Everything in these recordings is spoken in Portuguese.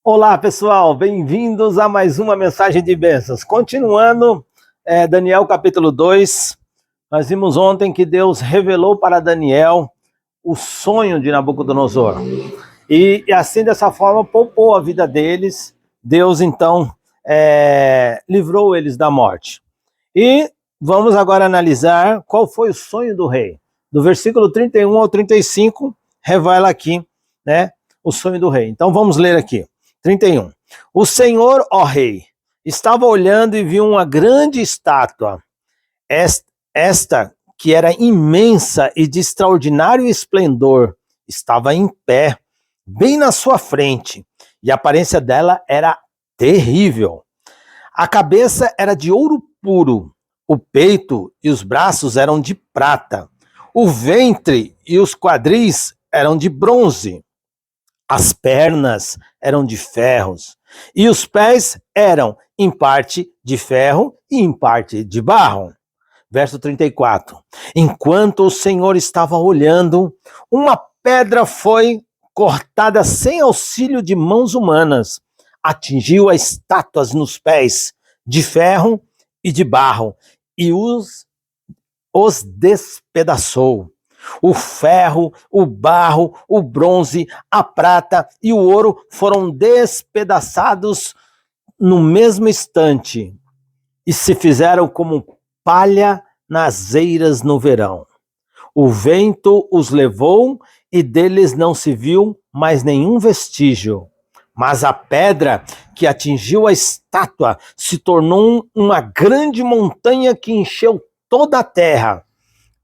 Olá, pessoal, bem-vindos a mais uma mensagem de bênçãos. Continuando, Daniel capítulo 2, nós vimos ontem que Deus revelou para Daniel o sonho de Nabucodonosor. E assim, dessa forma, poupou a vida deles. Deus, então, livrou eles da morte. E vamos agora analisar qual foi o sonho do rei. Do versículo 31 ao 35, revela aqui, né, o sonho do rei. Então vamos ler aqui. 31. O Senhor, ó rei, estava olhando e viu uma grande estátua, esta que era imensa e de extraordinário esplendor, estava em pé, bem na sua frente, e a aparência dela era terrível. A cabeça era de ouro puro, o peito e os braços eram de prata, o ventre e os quadris eram de bronze, as pernas eram de ferros, e os pés eram em parte de ferro e em parte de barro. Verso 34. Enquanto o Senhor estava olhando, uma pedra foi cortada sem auxílio de mãos humanas, atingiu as estátuas nos pés, de ferro e de barro, e os despedaçou. O ferro, o barro, o bronze, a prata e o ouro foram despedaçados no mesmo instante e se fizeram como palha nas eiras no verão. O vento os levou e deles não se viu mais nenhum vestígio. Mas a pedra que atingiu a estátua se tornou uma grande montanha que encheu toda a terra.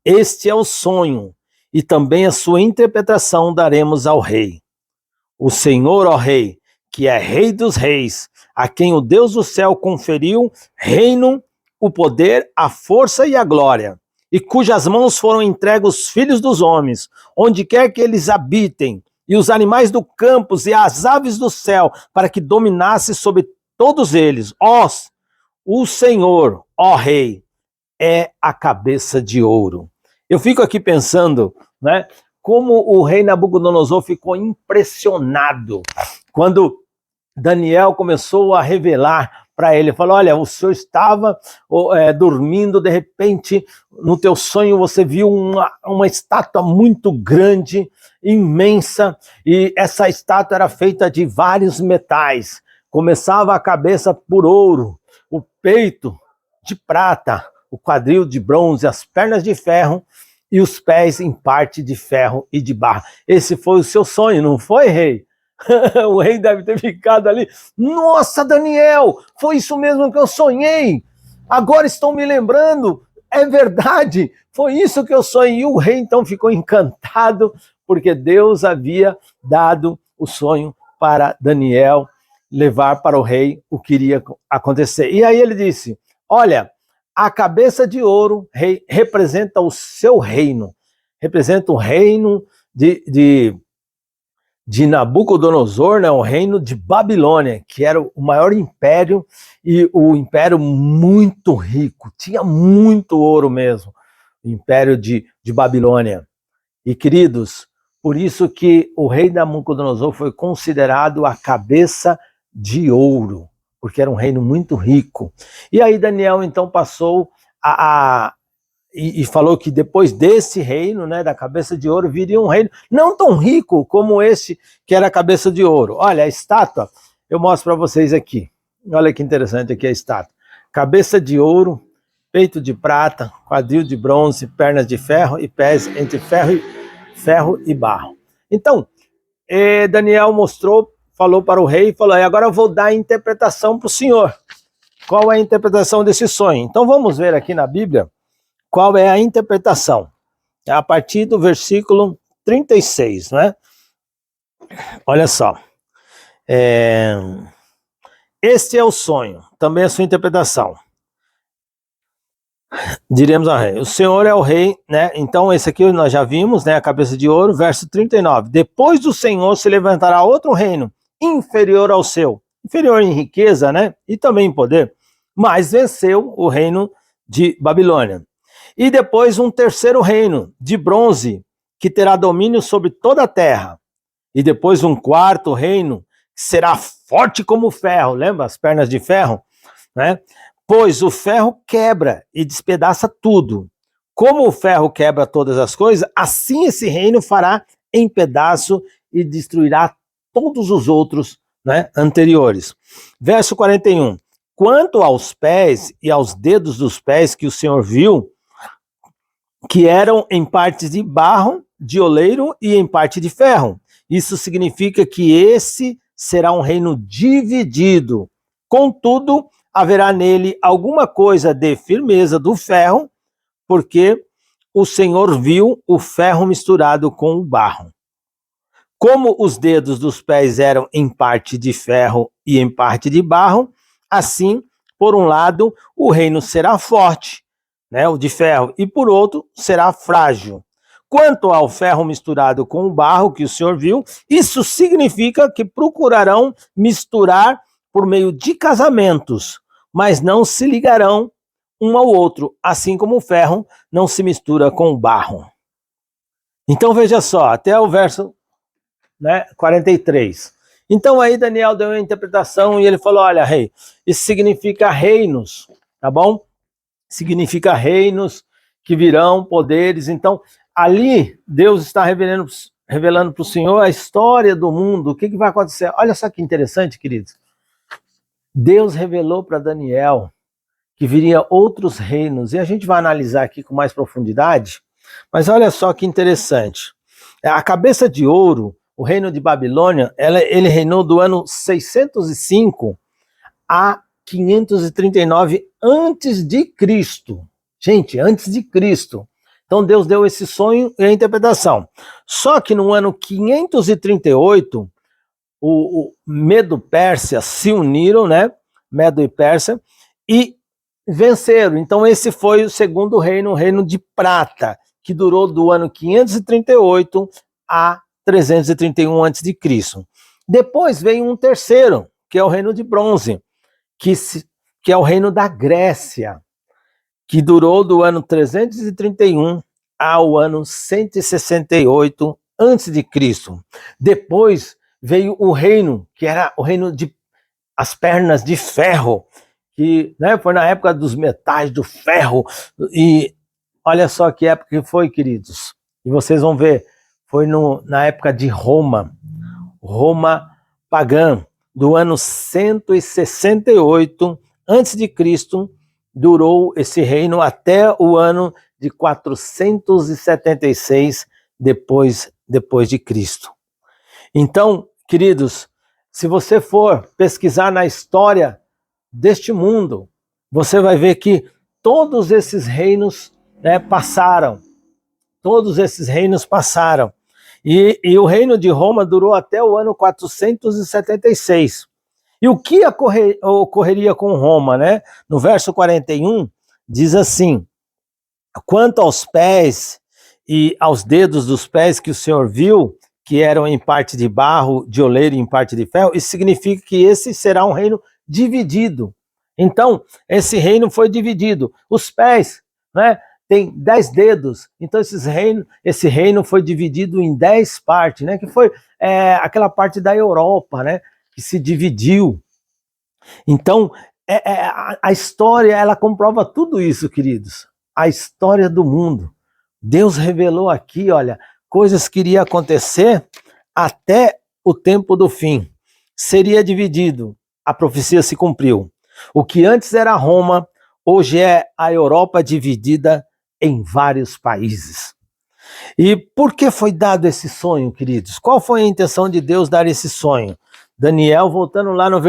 Este é o sonho, e também a sua interpretação daremos ao rei. O Senhor, ó rei, que é rei dos reis, a quem o Deus do céu conferiu reino, o poder, a força e a glória, e cujas mãos foram entregues os filhos dos homens, onde quer que eles habitem, e os animais do campo e as aves do céu, para que dominasse sobre todos eles. O Senhor, ó rei, é a cabeça de ouro. Eu fico aqui pensando, né, como o rei Nabucodonosor ficou impressionado quando Daniel começou a revelar para ele, falou, olha, o senhor estava dormindo, de repente, no teu sonho você viu uma estátua muito grande, imensa, e essa estátua era feita de vários metais. Começava a cabeça por ouro, o peito de prata, o quadril de bronze, as pernas de ferro e os pés em parte de ferro e de barro. Esse foi o seu sonho, não foi, rei? O rei deve ter ficado ali. Nossa, Daniel, foi isso mesmo que eu sonhei. Agora estou me lembrando. É verdade, foi isso que eu sonhei. E o rei então ficou encantado, porque Deus havia dado o sonho para Daniel levar para o rei o que iria acontecer. E aí ele disse, olha, a cabeça de ouro, rei, representa o seu reino, representa o reino de Nabucodonosor, né, o reino de Babilônia, que era o maior império e o império muito rico, tinha muito ouro mesmo, o império de Babilônia. E queridos, por isso que o rei Nabucodonosor foi considerado a cabeça de ouro, porque era um reino muito rico. E aí Daniel então passou e falou que depois desse reino, né, da cabeça de ouro, viria um reino não tão rico como esse, que era a cabeça de ouro. Olha, a estátua, eu mostro para vocês aqui. Olha que interessante aqui a estátua. Cabeça de ouro, peito de prata, quadril de bronze, pernas de ferro e pés entre ferro e barro. Então, Daniel falou para o rei, falou, agora eu vou dar a interpretação para o senhor. Qual é a interpretação desse sonho? Então vamos ver aqui na Bíblia qual é a interpretação. É a partir do versículo 36, né? Olha só. Este é o sonho, também a sua interpretação. Diremos ao rei, o Senhor é o rei, né? Então esse aqui nós já vimos, né? A cabeça de ouro, verso 39. Depois do Senhor se levantará outro reino, inferior ao seu, inferior em riqueza, né? E também em poder, mas venceu o reino de Babilônia. E depois um terceiro reino, de bronze, que terá domínio sobre toda a terra. E depois um quarto reino, que será forte como ferro, lembra as pernas de ferro? Né? Pois o ferro quebra e despedaça tudo. Como o ferro quebra todas as coisas, assim esse reino fará em pedaço e destruirá todos os outros, né, anteriores. Verso 41. Quanto aos pés e aos dedos dos pés que o Senhor viu, que eram em parte de barro, de oleiro e em parte de ferro. Isso significa que esse será um reino dividido. Contudo, haverá nele alguma coisa de firmeza do ferro, porque o Senhor viu o ferro misturado com o barro. Como os dedos dos pés eram em parte de ferro e em parte de barro, assim, por um lado, o reino será forte, né, o de ferro, e por outro, será frágil. Quanto ao ferro misturado com o barro que o Senhor viu, isso significa que procurarão misturar por meio de casamentos, mas não se ligarão um ao outro, assim como o ferro não se mistura com o barro. Então veja só, até o verso, né, 43. Então aí Daniel deu uma interpretação e ele falou, olha, rei, isso significa reinos, tá bom? Significa reinos que virão, poderes. Então ali Deus está revelando para o Senhor a história do mundo, o que vai acontecer. Olha só que interessante, queridos. Deus revelou para Daniel que viria outros reinos, e a gente vai analisar aqui com mais profundidade, mas olha só que interessante. A cabeça de ouro, o reino de Babilônia, ele reinou do ano 605 a 539 antes de Cristo. Gente, antes de Cristo. Então Deus deu esse sonho e a interpretação. Só que no ano 538, o Medo-Pérsia se uniram, né? Medo e Pérsia, e venceram. Então esse foi o segundo reino, o reino de prata, que durou do ano 538 a 331 a.C. Depois veio um terceiro, que é o reino de bronze, que é o reino da Grécia, que durou do ano 331 ao ano 168 a.C. Depois veio o reino, que era o reino de as pernas de ferro, que, né, foi na época dos metais, do ferro, e olha só que época que foi, queridos, e vocês vão ver, foi na época de Roma pagã, do ano 168 a.C., durou esse reino até o ano de 476 depois de Cristo. Então, queridos, se você for pesquisar na história deste mundo, você vai ver que todos esses reinos, né, passaram. Todos esses reinos passaram. E o reino de Roma durou até o ano 476. E o que ocorreria com Roma, né? No verso 41, diz assim: quanto aos pés e aos dedos dos pés que o Senhor viu, que eram em parte de barro, de oleiro e em parte de ferro, isso significa que esse será um reino dividido. Então, esse reino foi dividido. Os pés, né, tem 10 dedos. Então, esse reino foi dividido em 10 partes, né, que foi aquela parte da Europa, né, que se dividiu. Então, a história, ela comprova tudo isso, queridos. A história do mundo. Deus revelou aqui, olha, coisas que iriam acontecer até o tempo do fim. Seria dividido. A profecia se cumpriu. O que antes era Roma, hoje é a Europa dividida em vários países. E por que foi dado esse sonho, queridos? Qual foi a intenção de Deus dar esse sonho? Daniel, voltando lá no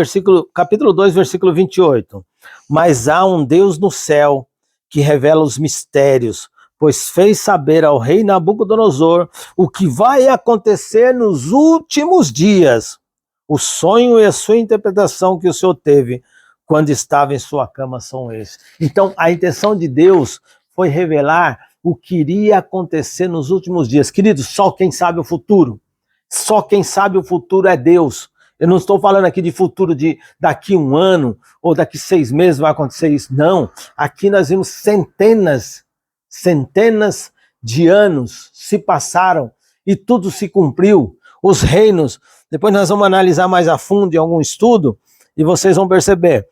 capítulo 2, versículo 28. Mas há um Deus no céu que revela os mistérios, pois fez saber ao rei Nabucodonosor o que vai acontecer nos últimos dias. O sonho e a sua interpretação que o Senhor teve quando estava em sua cama são esses. Então, a intenção de Deus foi revelar o que iria acontecer nos últimos dias. Queridos, só quem sabe o futuro. Só quem sabe o futuro é Deus. Eu não estou falando aqui de futuro de daqui um ano ou daqui 6 meses vai acontecer isso. Não. Aqui nós vimos centenas de anos se passaram e tudo se cumpriu. Os reinos Depois nós vamos analisar mais a fundo em algum estudo e vocês vão perceber.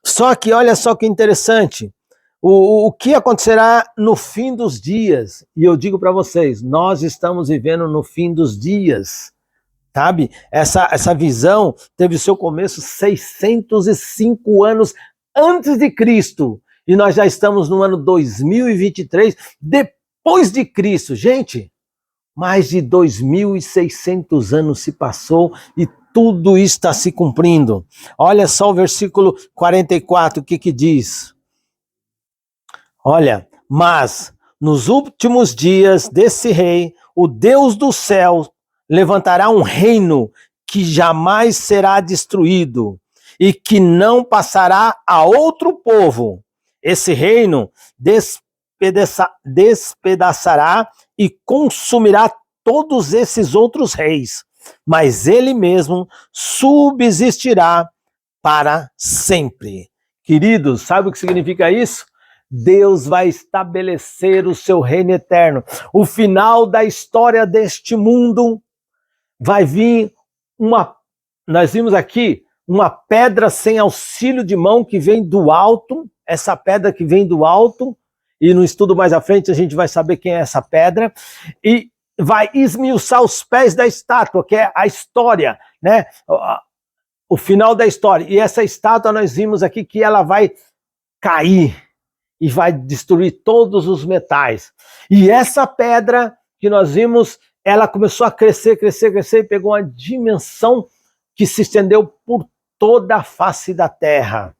Só que olha só que interessante, o que acontecerá no fim dos dias? E eu digo para vocês, nós estamos vivendo no fim dos dias, sabe? Essa visão teve seu começo 605 anos antes de Cristo, e nós já estamos no ano 2023, depois de Cristo. Gente, mais de 2.600 anos se passou e tudo está se cumprindo. Olha só o versículo 44, o que diz? Olha, mas nos últimos dias desse rei, o Deus do céu levantará um reino que jamais será destruído e que não passará a outro povo. Esse reino despedaçará e consumirá todos esses outros reis, mas ele mesmo subsistirá para sempre. Queridos, sabe o que significa isso? Deus vai estabelecer o seu reino eterno. O final da história deste mundo vai vir nós vimos aqui, uma pedra sem auxílio de mão que vem do alto, essa pedra que vem do alto, e no estudo mais à frente a gente vai saber quem é essa pedra, e vai esmiuçar os pés da estátua, que é a história, né? O final da história. E essa estátua nós vimos aqui que ela vai cair e vai destruir todos os metais. E essa pedra que nós vimos, ela começou a crescer e pegou uma dimensão que se estendeu por toda a face da terra.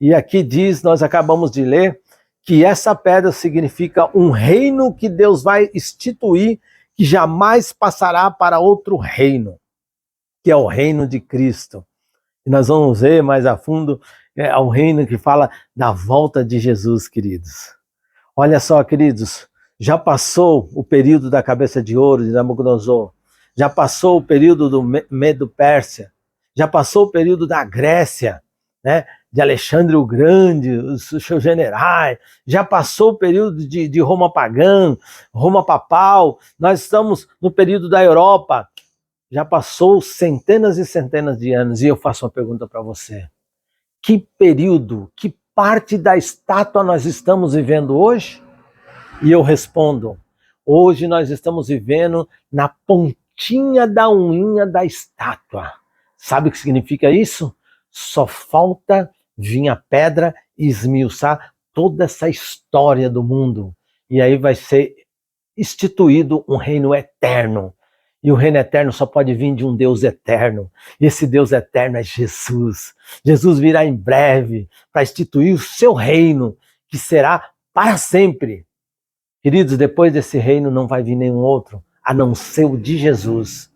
E aqui diz, nós acabamos de ler, que essa pedra significa um reino que Deus vai instituir, que jamais passará para outro reino, que é o reino de Cristo. E nós vamos ver mais a fundo, é o reino que fala da volta de Jesus, queridos. Olha só, queridos, já passou o período da cabeça de ouro de Nabucodonosor, já passou o período do Medo-Pérsia, já passou o período da Grécia, né, de Alexandre o Grande, os seus generais, já passou o período de Roma pagã, Roma papal, nós estamos no período da Europa, já passou centenas e centenas de anos, e eu faço uma pergunta para você. Que período, que parte da estátua nós estamos vivendo hoje? E eu respondo, hoje nós estamos vivendo na pontinha da unha da estátua. Sabe o que significa isso? Só falta vir a pedra e esmiuçar toda essa história do mundo. E aí vai ser instituído um reino eterno. E o reino eterno só pode vir de um Deus eterno. E esse Deus eterno é Jesus. Jesus virá em breve para instituir o seu reino, que será para sempre. Queridos, depois desse reino não vai vir nenhum outro, a não ser o de Jesus.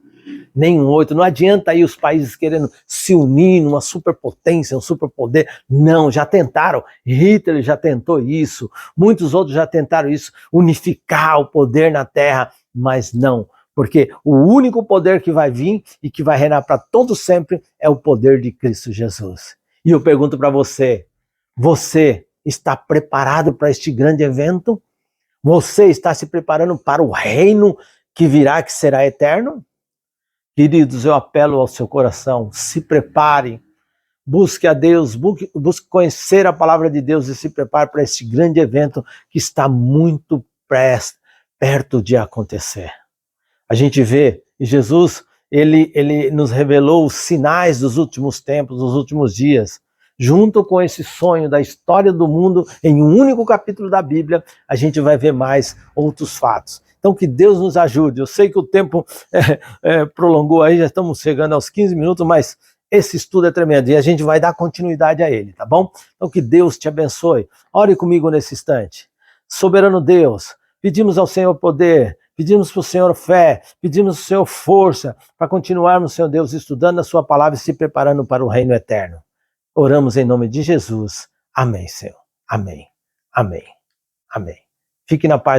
Nenhum outro. Não adianta aí os países querendo se unir numa superpotência, um superpoder. Não, já tentaram. Hitler já tentou isso. Muitos outros já tentaram isso, unificar o poder na terra, mas não. Porque o único poder que vai vir e que vai reinar para todo sempre é o poder de Cristo Jesus. E eu pergunto para você, você está preparado para este grande evento? Você está se preparando para o reino que virá, que será eterno? Queridos, eu apelo ao seu coração, se prepare, busque a Deus, busque conhecer a palavra de Deus e se prepare para este grande evento que está muito perto de acontecer. A gente vê, e Jesus, ele nos revelou os sinais dos últimos tempos, dos últimos dias. Junto com esse sonho da história do mundo, em um único capítulo da Bíblia, a gente vai ver mais outros fatos. Então que Deus nos ajude. Eu sei que o tempo prolongou aí, já estamos chegando aos 15 minutos, mas esse estudo é tremendo e a gente vai dar continuidade a ele, tá bom? Então que Deus te abençoe. Ore comigo nesse instante. Soberano Deus, pedimos ao Senhor poder, pedimos para o Senhor fé, pedimos ao Senhor força para continuarmos, Senhor Deus, estudando a sua palavra e se preparando para o reino eterno. Oramos em nome de Jesus. Amém, Senhor. Amém. Amém. Amém. Fique na paz.